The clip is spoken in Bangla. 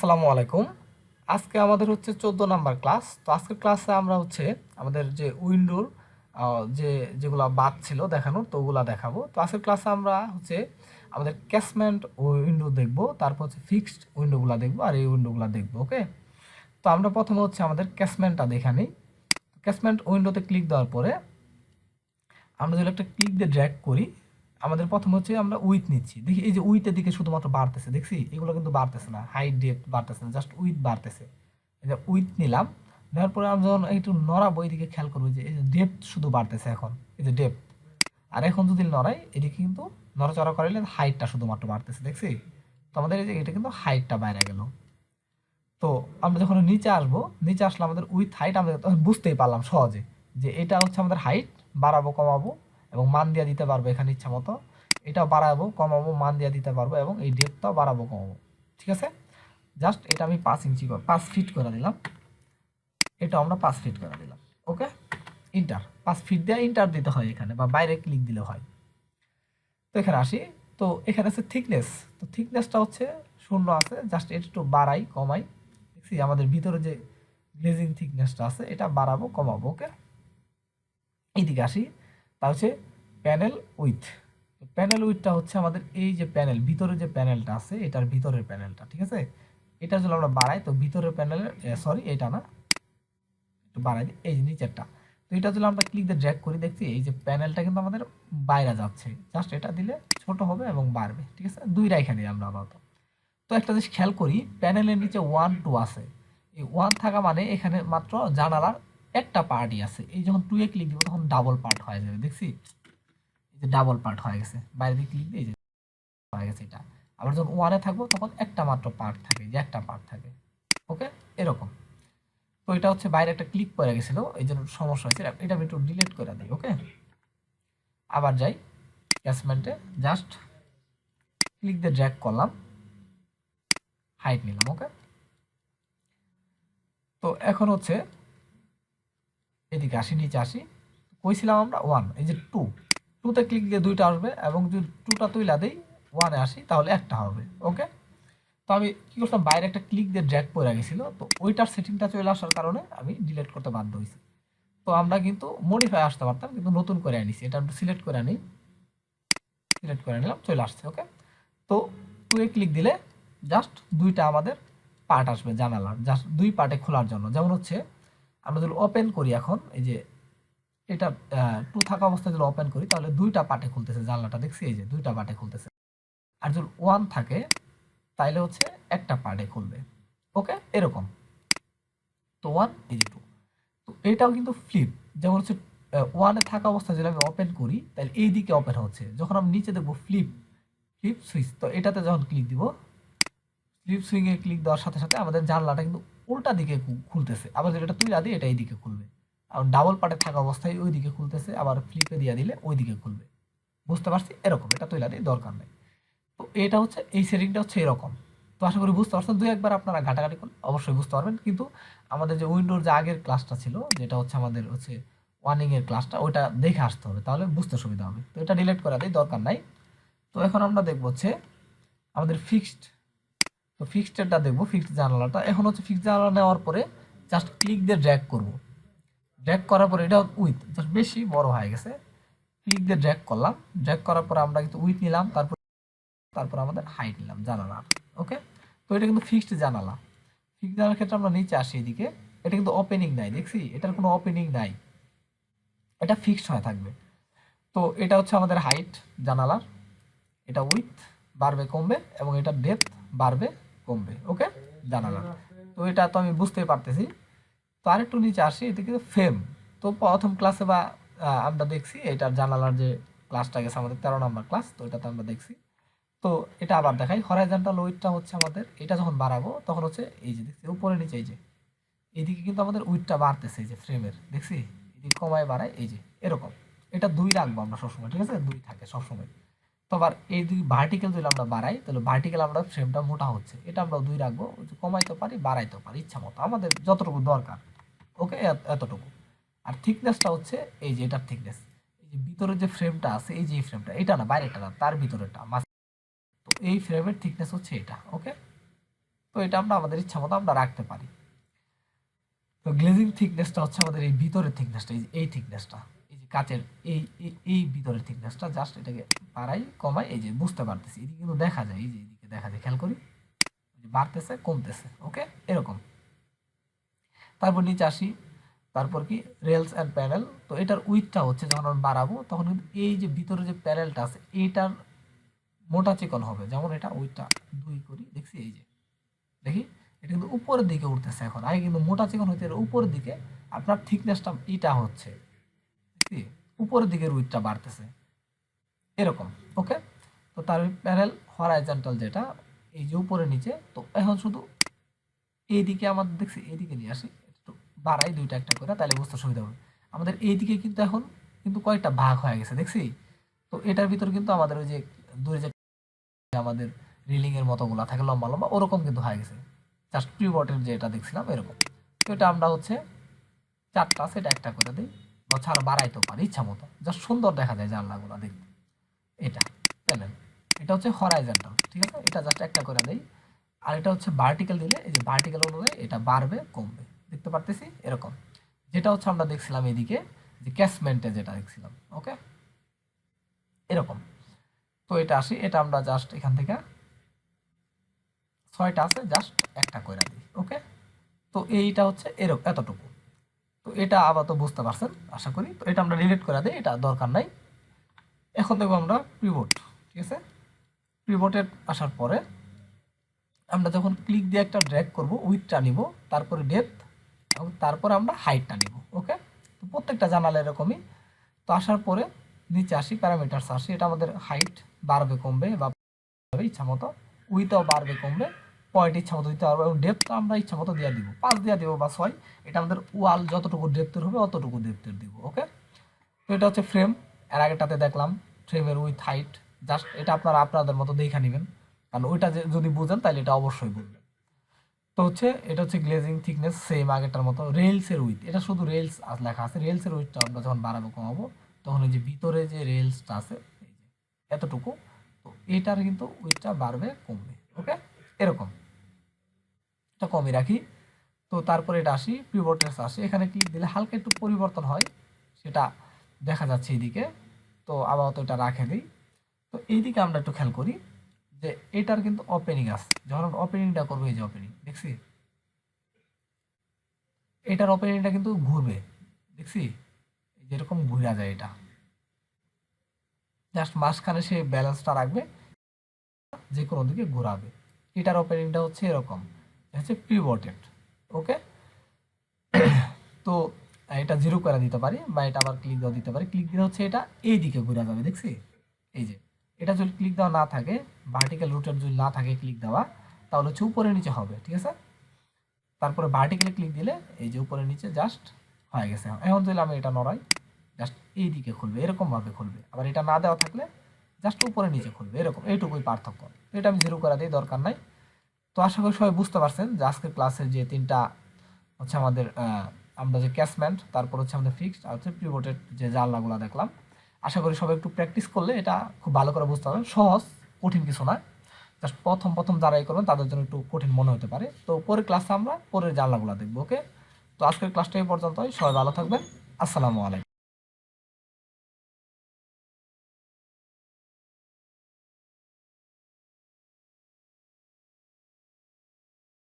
আসসালামু আলাইকুম। আজকে আমাদের হচ্ছে 14 নাম্বার ক্লাস। তো আজকের ক্লাসে আমরা হচ্ছে আমাদের যে উইন্ডোর যেগুলা বাদ ছিল দেখানোর, তো ওগুলা দেখাবো। তো আজকের ক্লাসে আমরা হচ্ছে আমাদের ক্যাসমেন্ট উইন্ডো দেখব, তারপর হচ্ছে ফিক্সড উইন্ডোগুলা দেখব, আর এই উইন্ডোগুলা দেখবো। ওকে, তো আমরা প্রথমে হচ্ছে আমাদের ক্যাসমেন্টটা দেখে নিই। ক্যাসমেন্ট উইন্ডোতে ক্লিক দেওয়ার পরে আমরা যদি একটা ক্লিক দিয়ে ড্র্যাগ করি, আমাদের প্রথম হচ্ছে আমরা উইথ নিচ্ছি। দেখি এই যে উইথের দিকে শুধুমাত্র বাড়তেছে, দেখছি এগুলো কিন্তু বাড়তেছে না, হাইট ডেপথ বাড়তেছে না, জাস্ট উইথ বাড়তেছে। এই যে উইথ নিলাম, নেওয়ার পরে আমরা যখন একটু নড়াবো এইদিকে খেয়াল করবো যে এই যে ডেপথ শুধু বাড়তেছে এখন, এই যে ডেপথ। আর এখন যদি নড়াই এদিকে কিন্তু নড়াচড়া করাইলে হাইটটা শুধুমাত্র বাড়তেছে, দেখছি। তো আমাদের এই যে এটা কিন্তু হাইটটা বাইরে গেল। তো আমরা যখন নিচে আসবো, নিচে আসলে আমাদের উইথ হাইট আমরা তখন বুঝতেই পারলাম সহজে যে এটা হচ্ছে আমাদের হাইট, বাড়াবো কমাবো এবং মান দিয়ে দিতে পারবো এখানে ইচ্ছা মতো। এটাও বাড়াবো কমাবো মান দিয়ে দিতে পারবো এবং এই ডেপটাও বাড়াবো কমাবো। ঠিক আছে, জাস্ট এটা আমি 5 ইঞ্চি 5 ফিট করে দিলাম, এটা আমরা 5 ফিট করে দিলাম। ওকে, ইন্টার 5 ফিট দিয়ে ইন্টার দিতে হয় এখানে, বা বাইরে ক্লিক দিলে হয়। তো এখানে আসি, তো এখানে আছে থিকনেস। তো থিকনেসটা হচ্ছে 0 আছে, জাস্ট এটা একটু বাড়াই কমাই। দেখছি আমাদের ভিতরে যে গ্লেজিং থিকনেসটা আছে এটা বাড়াবো কমাবো। ওকে, এইদিকে আসি, তা হচ্ছে প্যানেল উইথ। প্যানেল উইথটা হচ্ছে আমাদের এই যে প্যানেল, ভিতরে যে প্যানেলটা আছে এটার ভিতরের প্যানেলটা। ঠিক আছে, এটা যদি আমরা বাড়াই তো ভিতরের প্যানেলের, সরি এটা না, একটু বাড়াই দিই, এই যে নিচেরটা। তো এটা যদি আমরা ক্লিক দিয়ে ড্র্যাগ করি, দেখছি এই যে প্যানেলটা কিন্তু আমাদের বাইরে যাচ্ছে, জাস্ট এটা দিলে ছোট হবে এবং বাড়বে। ঠিক আছে, দুই রাইখা দিই আমরা আপাতত। তো একটা জিনিস খেয়াল করি, প্যানেলের নিচে 1 2 আছে। এই 1 থাকা মানে এখানে মাত্র জানালার একটা পার্টই আছে। এই যখন 2 এ ক্লিক দিব তখন ডাবল পার্ট হয়ে যাবে, দেখছি এই যে ডাবল পার্ট হয়ে গেছে, বাইরে দিকে ক্লিক দিয়ে এই যে হয়ে গেছে এটা। আবার যখন 1 এ থাকবো তখন একটা মাত্র পার্ট থাকে, যে একটা পার্ট থাকে। ওকে, এরকম। তো এটা হচ্ছে বাইরে একটা ক্লিক পড়ে গেছিল, এই জন্য সমস্যা হয়েছে, এটা আমি একটু ডিলিট করে দিই। ওকে, আবার যাই ক্যাসমেন্টে, জাস্ট ক্লিক দিয়ে ড্র্যাগ করলাম, হাইট নিলাম। ওকে, তো এখন হচ্ছে এদিকে আসি, নিচে আসি, কইছিলাম আমরা 1, এই যে 2, 2তে ক্লিক দিয়ে দুইটা আসবে এবং যদি 2টা তুইলা দিই 1-এ আসি তাহলে একটা হবে। ওকে, তো আমি কি করতাম, বাইরে একটা ক্লিক দিয়ে ড্র্যাগ করে গেছিল, তো ওইটার সেটিংটা চলে আসার কারণে আমি ডিলিট করতে বাধ্য হয়েছি। তো আমরা কিন্তু মডিফাই আসতে পারতাম, কিন্তু নতুন করে আনিছি, এটা সিলেক্ট করে নিই, সিলেক্ট করে নিলাম, চলে আসছে। ওকে, তো 2-এ ক্লিক দিলে জাস্ট দুইটা আমাদের পার্ট আসবে জানালার, জাস্ট দুই পার্টে খোলার জন্য। যেমন হচ্ছে আমরা যদি ওপেন করি এখন, এই যে এটা 2 থাকা অবস্থায় যদি ওপেন করি তাহলে দুইটা পার্টে খুলতেছে জানলাটা, দেখছি এই যে দুইটা পার্টে খুলতেছে। আর যদি 1 থাকে তাইলে হচ্ছে একটা পার্টে খুলবে। ওকে, এরকম। তো 1 এই যে 2, তো এটাও কিন্তু ফ্লিপ। যেমন হচ্ছে 1-এ থাকা অবস্থায় যদি আমি ওপেন করি তাহলে এই দিকে ওপেন হচ্ছে, যখন আমি নিচে দেখবো ফ্লিপ, ফ্লিপ সুইচ, তো এটাতে যখন ক্লিক দিব, ফ্লিপ সুইং এ ক্লিক দেওয়ার সাথে সাথে আমাদের জানলাটা কিন্তু উল্টা দিকে খুলতেছে। আবার যদি এটা তুইলা দিই এটা এই দিকে খুলবে। আর ডাবল পার্টে থাকা অবস্থায় ওই দিকে খুলতেছে, আবার ফ্লিপে দিয়ে দিলে ওই দিকে খুলবে। বুঝতে পারছি, এরকম। এটা তুইলা দিই, দরকার নেই। তো এটা হচ্ছে এই সেটিংটা হচ্ছে এরকম। তো আশা করি বুঝতে পারছেন, দুই একবার আপনারা ঘাটাঘাটি করলে অবশ্যই বুঝতে পারবেন। কিন্তু আমাদের যে উইন্ডোর যে আগের ক্লাসটা ছিল, যেটা হচ্ছে আমাদের হচ্ছে ওয়ার্নিং এর ক্লাসটা, ওইটা দেখে আসতে হবে, তাহলে বুঝতে সুবিধা হবে। তো এটা ডিলিট করে দিই, দরকার নাই। তো এখন আমরা দেখবো হচ্ছে আমাদের ফিক্সড। তো ফিক্সডটা দেখবো, ফিক্সড জানালাটা। এখন হচ্ছে ফিক্সড জানালা নেওয়ার পরে জাস্ট ক্লিক দিয়ে ড্র্যাগ করব। ড্র্যাগ করার পরে এটা উইথ জাস্ট বেশি বড় হয়ে গেছে, ক্লিক দিয়ে ড্র্যাগ করলাম। ড্র্যাগ করার পরে আমরা কিন্তু উইথ নিলাম, তারপর তারপর আমাদের হাইট নিলাম জানালা। ওকে, তো এটা কিন্তু ফিক্সড জানালা। ফিক্সড জানালার ক্ষেত্রে আমরা নিচে আসি, এদিকে এটা কিন্তু ওপেনিং নাই, দেখছি এটার কোনো ওপেনিং নাই, এটা ফিক্সড হয়ে থাকবে। তো এটা হচ্ছে আমাদের হাইট জানালার, এটা উইথ বাড়বে কমবে এবং এটা ডেপথ বাড়বে কমবে। ওকে, জানালার। তো এটা তো আমি বুঝতেই পারতেছি। তো আরেকটু নিচে আসি, এটা কিন্তু ফ্রেম। তো প্রথম ক্লাসে বা আমরা দেখছি এটার জানালার যে ক্লাসটা গেছে আমাদের 13 নম্বর ক্লাস, তো এটাতে আমরা দেখছি। তো এটা আবার দেখাই, হরাইজন্টাল উইথটা হচ্ছে আমাদের, এটা যখন বাড়াবো তখন হচ্ছে এই যে দেখছি উপরে নিচে, এই যে এইদিকে কিন্তু আমাদের উইথটা বাড়তেছে, এই যে ফ্রেমের, দেখছি এদিকে কমায় বাড়ায়, এই যে এরকম। এটা 2 রাখবো আমরা সবসময়, ঠিক আছে, 2 থাকে সবসময়। তো আবার এই দুই ভার্টিক্যাল যদি আমরা বাড়াই তাহলে ভার্টিক্যাল আমরা ফ্রেমটা মোটা হচ্ছে, এটা আমরা 2 রাখবো, কমাইতে পারি বাড়াইতে পারি ইচ্ছা মতো, আমাদের যতটুকু দরকার। ওকে, এতটুকু। আর থিকনেসটা হচ্ছে এই যে এটার থিকনেস, এই যে ভিতরের যে ফ্রেমটা আছে, এই যে এই ফ্রেমটা, এটা না বাইরেটা না, তার ভিতরেটা, তো এই ফ্রেমের থিকনেস হচ্ছে এটা। ওকে, তো এটা আমরা আমাদের ইচ্ছা মতো আমরা রাখতে পারি। তো গ্লেজিং থিকনেসটা হচ্ছে আমাদের এই ভিতরের থিকনেসটা, এই থিকনেসটা, এই যে কাচের এই ভিতরের থিকনেসটা, জাস্ট এটাকে বাড়াই কমাই, এই যে বুঝতে পারতেছি এদিকে কিন্তু দেখা যায়, এই যে এদিকে দেখা যায়, খেয়াল করি বাড়তেছে কমতেছে, ওকে এরকম। তারপর নিচে আসি, তারপর কি রেলস অ্যান্ড প্যানেল। তো এটার উইথটা হচ্ছে যখন আমি বাড়াবো তখন কিন্তু এই যে ভিতরে যে প্যানেলটা আছে এইটার মোটা চিকন হবে। যেমন এটা উইথটা 2 করি, দেখছি এই যে দেখি এটা কিন্তু উপরের দিকে উঠতেছে এখন, আগে কিন্তু মোটা চিকন হইতে উপরের দিকে, আপনার থিকনেসটা এটা হচ্ছে দেখছি উপরের দিকে উইথটা বাড়তেছে এরকম, ওকে। তো তার প্যানেল হরাইজন্টাল যেটা এই যে উপরে নিচে, তো এখন শুধু এইদিকে আমাদের দেখছি এইদিকে নিয়ে আসি, একটু বাড়াই দুইটা একটা করে, তাহলে বুঝতে সুবিধা হবে। আমাদের এইদিকে কিন্তু এখন কিন্তু কয়েকটা ভাগ হয়ে গেছে দেখছি। তো এটার ভিতর কিন্তু আমাদের ওই যে দূরে যে আমাদের রিলিং এর মতোগুলা থাকে লম্বা লম্বা, ওরকম কিন্তু হয়ে গেছে, জাস্ট পিভটের যেটা দেখছিলাম এরকম। তো এটা আমরা হচ্ছে 4টা আছে, এটা একটা করে দিই, বা ছাড়া বাড়াইতেও পারি ইচ্ছা মতো, জাস্ট সুন্দর দেখা যায় জানলাগুলা দেখতে। এটা প্যানেল, এটা হচ্ছে হরাইজন্টাল, ঠিক আছে, এটা জাস্ট একটা করে দেই। আর এটা হচ্ছে ভার্টিক্যাল দিলে এই যে ভার্টিক্যাল অনুযায়ী এটা বাড়বে কমবে, দেখতে পারতেছি এরকম। যেটা হচ্ছে আমরা দেখছিলাম এদিকে যে ক্যাসমেন্টে যেটা দেখছিলাম, ওকে এরকম। তো এটা আসি, এটা আমরা জাস্ট এখান থেকে 6টা আছে, জাস্ট একটা করে দিই, ওকে। তো এইটা হচ্ছে এরকম এতটুকু। তো এটা আবার তো বুঝতে পারছেন আশা করি। তো এটা আমরা রিলেট করে দিই, এটা দরকার নাই। এখন দেখবো আমরা পিভট, ঠিক আছে। পিভটে আসার পরে আমরা যখন ক্লিক দিয়ে একটা ড্র্যাগ করব, উইথটা নিব, তারপরে ডেপথ, এবং তারপরে আমরা হাইটটা নিব, ওকে। তো প্রত্যেকটা জানালে এরকমই। তো আসার পরে নিচে আসি, প্যারামিটারস আসি, এটা আমাদের হাইট বাড়বে কমবে বা ইচ্ছা মতো, উইথও বাড়বে কমবে, পয়েন্ট ইচ্ছা মতো দিতে পারবো, এবং ডেপথটা আমরা ইচ্ছা মতো দিয়ে দিব, 5 দিয়ে দিব বা 6, এটা আমাদের ওয়াল যতটুকু ডেপথের হবে অতটুকু ডেপথের দিব, ওকে। তো এটা হচ্ছে ফ্রেম, এর আগেটাতে দেখলাম ফ্রেমের উইথ হাইট, জাস্ট এটা আপনারা আপনাদের মতো দেখে নেবেন, কারণ ওইটা যদি বুঝেন তাহলে এটা অবশ্যই বুঝবেন। তো হচ্ছে এটা হচ্ছে গ্লেজিং থিকনেস, সেম আগেরটার মতো। রেলসের উইথ, এটা শুধু রেলস লেখা আছে, রেলসের উইথটা আমরা যখন বাড়াবো কমাবো তখন এই যে ভিতরে যে রেলসটা আছে এই যে এতটুকু, তো এটার কিন্তু উইথটা বাড়বে কমবে, ওকে এরকম। এটা কমই রাখি। তো তারপরে এটা আসি, পিভটেস আসি, এখানে ক্লিক দিলে হালকা একটু পরিবর্তন হয়, সেটা দেখা যাচ্ছে এইদিকে। তো আপাতত এটা রাখে দিই। তো এইদিকে আমরা একটু খেয়াল করি যে এটার কিন্তু ওপেনিং আছে, যখন ওপেনিংটা করবো এই যে ওপেনিং দেখছি, এটার ওপেনিংটা কিন্তু ঘুরবে দেখছি, যেরকম ঘুরা যায় এটা, জাস্ট মাঝখানে সে ব্যালেন্সটা রাখবে, যে কোনো দিকে ঘোরাবে। এটার ওপেনিংটা হচ্ছে এরকম, হচ্ছে পিভটেড, ওকে। তো এটা 0 করে দিতে পারি, বা এটা আবার ক্লিক দেওয়া দিতে পারি, ক্লিক দিলে হচ্ছে এটা এই দিকে ঘুরে যাবে দেখছি। এই যে এটা যদি ক্লিক দেওয়া না থাকে, ভার্টিক্যাল রুটের যদি না থাকে ক্লিক দেওয়া, তাহলে হচ্ছে উপরে নিচে হবে, ঠিক আছে। তারপরে ভার্টিক্যালি ক্লিক দিলে এই যে উপরে নিচে জাস্ট হয়ে গেছে। এখন যদি আমি এটা নড়াই, জাস্ট এই দিকে খুলবে, এরকম ভাবে খুলবে। আবার এটা না দেওয়া থাকলে জাস্ট উপরে নিচে খুলবে, এরকম, এইটুকুই পার্থক্য। এটা আমি 0 করে দিই, দরকার নাই। তো আশা করি সবাই বুঝতে পারছেন যে আজকের ক্লাসের যে 3টা হচ্ছে আমাদের আমরা যে ক্যাসমেন্ট, তারপর হচ্ছে আমাদের ফিক্সড, আর হচ্ছে পিভটেড যে জানলাগুলো দেখলাম। আশা করি সবাই একটু প্র্যাকটিস করলে এটা খুব ভালো করে বুঝতে পারবেন, সহজ, কঠিন কিছু না। জাস্ট প্রথম প্রথম যারাই করবেন তাদের জন্য একটু কঠিন মনে হতে পারে। তো পরের ক্লাসে আমরা পরের জানলাগুলো দেখবো, ওকে। তো আজকের ক্লাসটা এই পর্যন্তই, সবাই ভালো থাকবেন, আসসালামু আলাইকুম।